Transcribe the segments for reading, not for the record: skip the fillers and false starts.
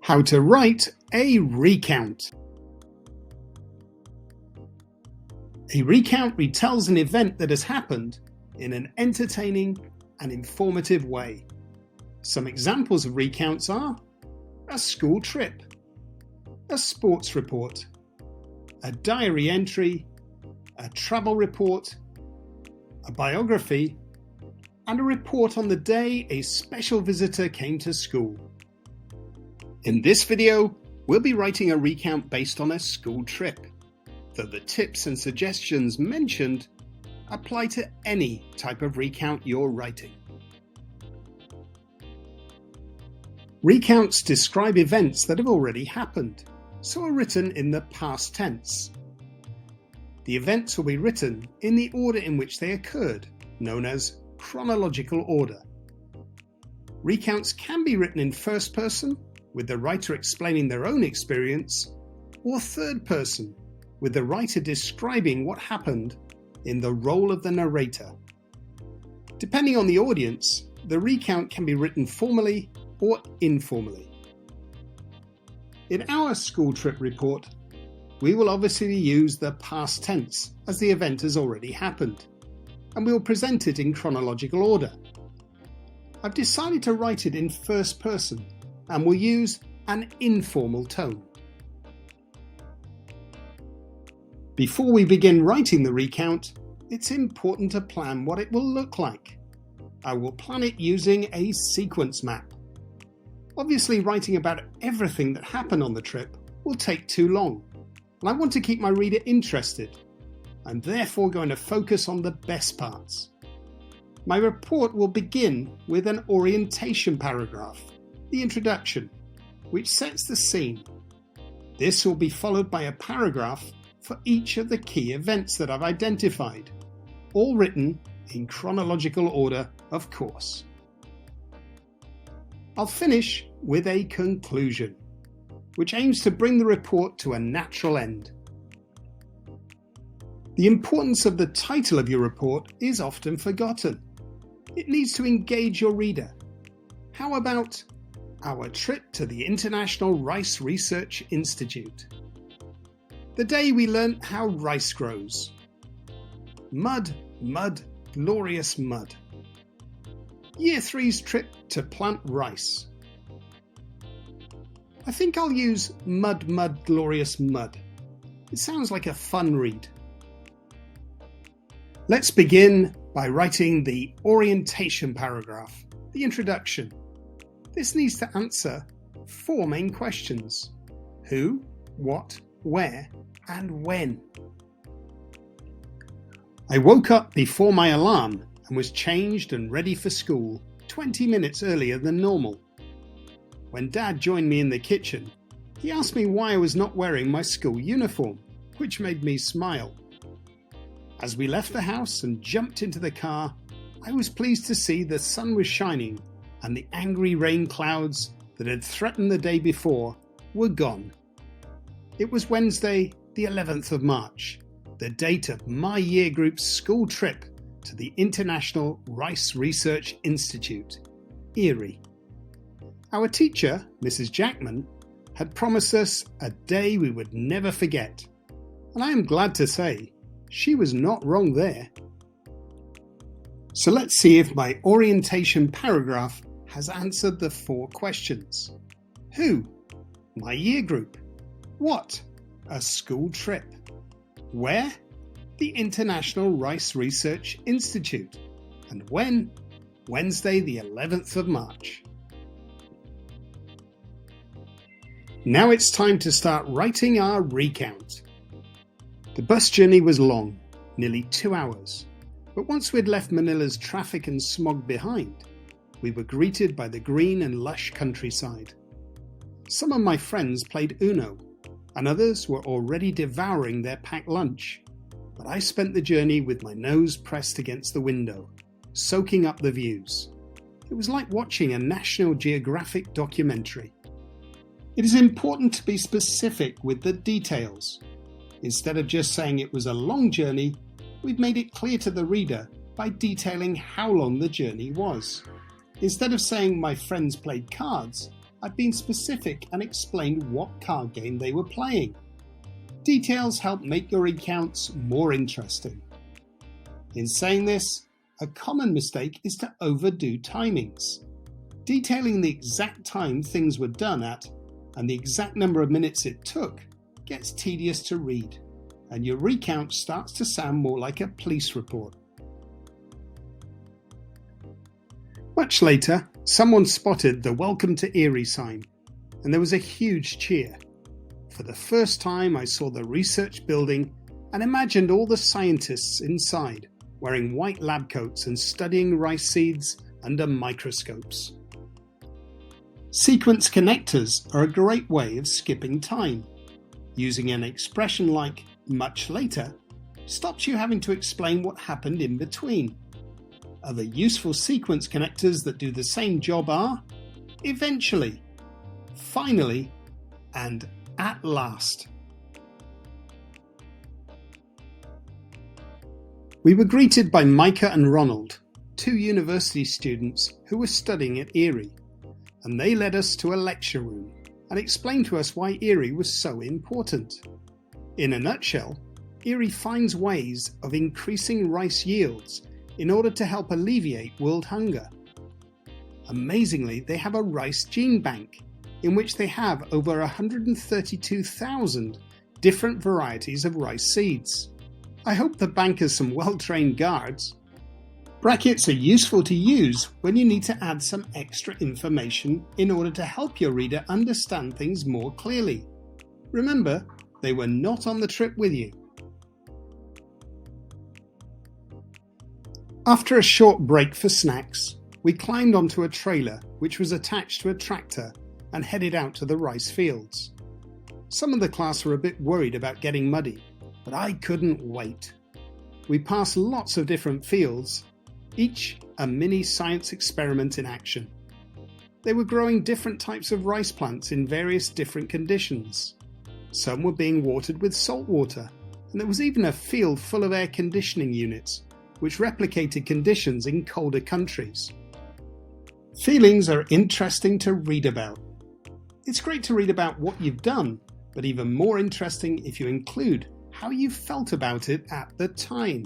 How to write a recount. A recount retells an event that has happened in an entertaining and informative way. Some examples of recounts are a school trip, a sports report, a diary entry, a travel report, a biography, and a report on the day a special visitor came to school. In this video, we'll be writing a recount based on a school trip, though the tips and suggestions mentioned apply to any type of recount you're writing. Recounts describe events that have already happened, so are written in the past tense. The events will be written in the order in which they occurred, known as chronological order. Recounts can be written in first person, with the writer explaining their own experience, or third person, with the writer describing what happened in the role of the narrator. Depending on the audience, the recount can be written formally or informally. In our school trip report, we will obviously use the past tense as the event has already happened, and we'll present it in chronological order. I've decided to write it in first person and will use an informal tone. Before we begin writing the recount, it's important to plan what it will look like. I will plan it using a sequence map. Obviously, writing about everything that happened on the trip will take too long, and I want to keep my reader interested. I'm therefore going to focus on the best parts. My report will begin with an orientation paragraph, the introduction, which sets the scene. This will be followed by a paragraph for each of the key events that I've identified, all written in chronological order, of course. I'll finish with a conclusion, which aims to bring the report to a natural end. The importance of the title of your report is often forgotten. It needs to engage your reader. How about our trip to the International Rice Research Institute? The day we learnt how rice grows. Mud, mud, glorious mud. Year 3's trip to plant rice. I think I'll use mud, mud, glorious mud. It sounds like a fun read. Let's begin by writing the orientation paragraph, the introduction. This needs to answer 4 main questions: who, what, where, and when. I woke up before my alarm and was changed and ready for school 20 minutes earlier than normal. When Dad joined me in the kitchen, he asked me why I was not wearing my school uniform, which made me smile. As we left the house and jumped into the car, I was pleased to see the sun was shining and the angry rain clouds that had threatened the day before were gone. It was Wednesday, the 11th of March, the date of my year group's school trip to the International Rice Research Institute, Erie. Our teacher, Mrs. Jackman, had promised us a day we would never forget, and I am glad to say she was not wrong there. So let's see if my orientation paragraph has answered the 4 questions. Who? My year group. What? A school trip. Where? The International Rice Research Institute. And when? Wednesday, the 11th of March. Now it's time to start writing our recount. The bus journey was long, nearly 2 hours, but once we'd left Manila's traffic and smog behind, we were greeted by the green and lush countryside. Some of my friends played Uno, and others were already devouring their packed lunch, but I spent the journey with my nose pressed against the window, soaking up the views. It was like watching a National Geographic documentary. It is important to be specific with the details. Instead of just saying it was a long journey, we've made it clear to the reader by detailing how long the journey was. Instead of saying my friends played cards, I've been specific and explained what card game they were playing. Details help make your recounts more interesting. In saying this, a common mistake is to overdo timings. Detailing the exact time things were done at and the exact number of minutes it took gets tedious to read, and your recount starts to sound more like a police report. Much later, someone spotted the Welcome to Erie sign, and there was a huge cheer. For the first time, I saw the research building and imagined all the scientists inside, wearing white lab coats and studying rice seeds under microscopes. Sequence connectors are a great way of skipping time. Using an expression like much later stops you having to explain what happened in between. Other useful sequence connectors that do the same job are eventually, finally, and at last. We were greeted by Micah and Ronald, two university students who were studying at Erie, and they led us to a lecture room and explained to us why Erie was so important. In a nutshell, Erie finds ways of increasing rice yields in order to help alleviate world hunger. Amazingly, they have a rice gene bank in which they have over 132,000 different varieties of rice seeds. I hope the bank has some well-trained guards. Brackets are useful to use when you need to add some extra information in order to help your reader understand things more clearly. Remember, they were not on the trip with you. After a short break for snacks, we climbed onto a trailer which was attached to a tractor and headed out to the rice fields. Some of the class were a bit worried about getting muddy, but I couldn't wait. We passed lots of different fields, each a mini science experiment in action. They were growing different types of rice plants in various different conditions. Some were being watered with salt water, and there was even a field full of air conditioning units, which replicated conditions in colder countries. Feelings are interesting to read about. It's great to read about what you've done, but even more interesting if you include how you felt about it at the time.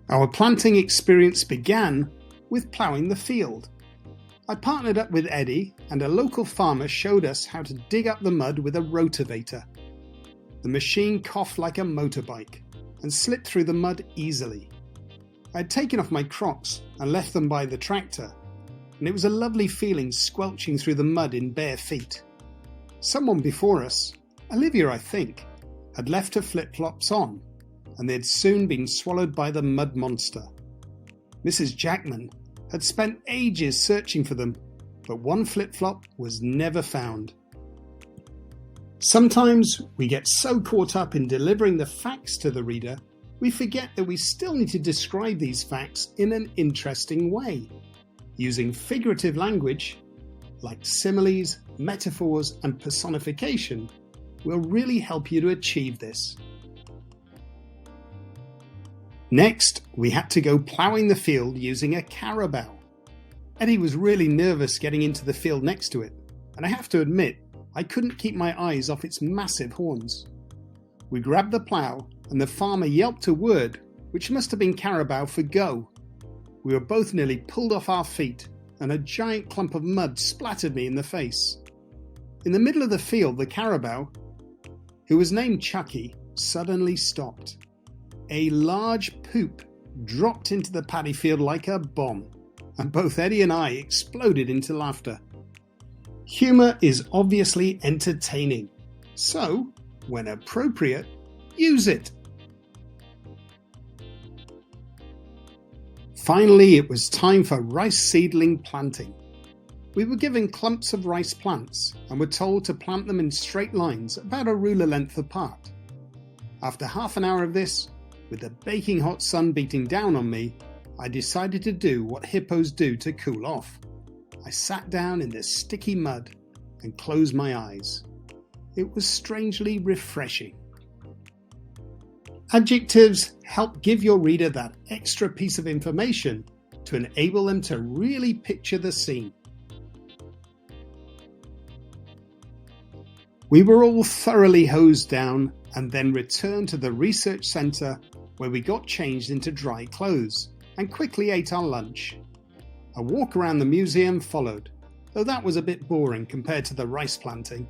Our planting experience began with ploughing the field. I partnered up with Eddie, and a local farmer showed us how to dig up the mud with a rotavator. The machine coughed like a motorbike and slipped through the mud easily. I had taken off my Crocs and left them by the tractor, and it was a lovely feeling squelching through the mud in bare feet. Someone before us, Olivia I think, had left her flip-flops on, and they had soon been swallowed by the mud monster. Mrs. Jackman had spent ages searching for them, but one flip-flop was never found. Sometimes we get so caught up in delivering the facts to the reader, we forget that we still need to describe these facts in an interesting way. Using figurative language, like similes, metaphors, and personification, will really help you to achieve this. Next, we had to go ploughing the field using a carabao. Eddie was really nervous getting into the field next to it, and I have to admit, I couldn't keep my eyes off its massive horns. We grabbed the plough, and the farmer yelped a word, which must have been carabao for go. We were both nearly pulled off our feet, and a giant clump of mud splattered me in the face. In the middle of the field, the carabao, who was named Chucky, suddenly stopped. A large poop dropped into the paddy field like a bomb, and both Eddie and I exploded into laughter. Humour is obviously entertaining, so, when appropriate, use it. Finally, it was time for rice seedling planting. We were given clumps of rice plants and were told to plant them in straight lines about a ruler length apart. After half an hour of this, with the baking hot sun beating down on me, I decided to do what hippos do to cool off. I sat down in the sticky mud and closed my eyes. It was strangely refreshing. Adjectives help give your reader that extra piece of information to enable them to really picture the scene. We were all thoroughly hosed down and then returned to the research centre, where we got changed into dry clothes and quickly ate our lunch. A walk around the museum followed, though that was a bit boring compared to the rice planting.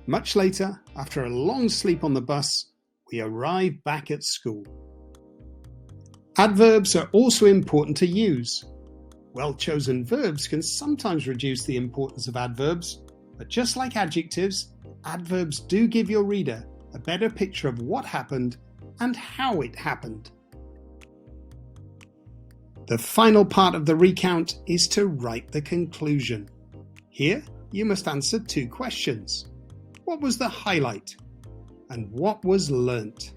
Much later, after a long sleep on the bus, we arrived back at school. Adverbs are also important to use. Well-chosen verbs can sometimes reduce the importance of adverbs, but just like adjectives, adverbs do give your reader a better picture of what happened and how it happened. The final part of the recount is to write the conclusion. Here, you must answer 2 questions. What was the highlight? And what was learnt?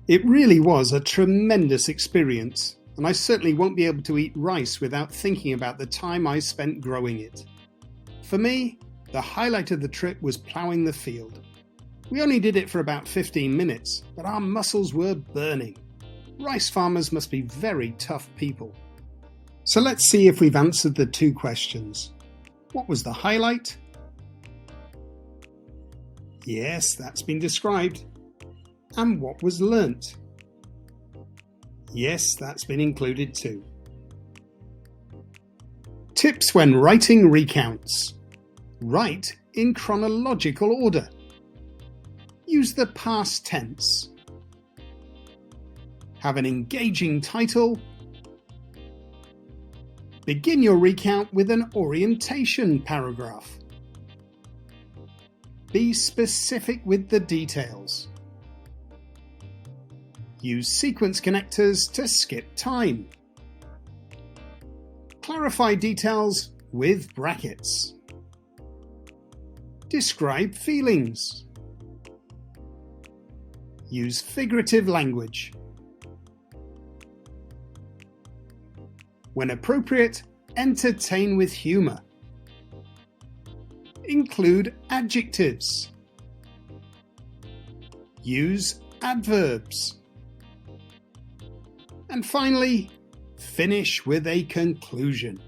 It really was a tremendous experience, and I certainly won't be able to eat rice without thinking about the time I spent growing it. For me, the highlight of the trip was ploughing the field. We only did it for about 15 minutes, but our muscles were burning. Rice farmers must be very tough people. So let's see if we've answered the 2 questions. What was the highlight? Yes, that's been described. And what was learnt? Yes, that's been included too. Tips when writing recounts. Write in chronological order. Use the past tense. Have an engaging title. Begin your recount with an orientation paragraph. Be specific with the details. Use sequence connectors to skip time. Clarify details with brackets. Describe feelings. Use figurative language. When appropriate, entertain with humour. Include adjectives. Use adverbs. And finally, finish with a conclusion.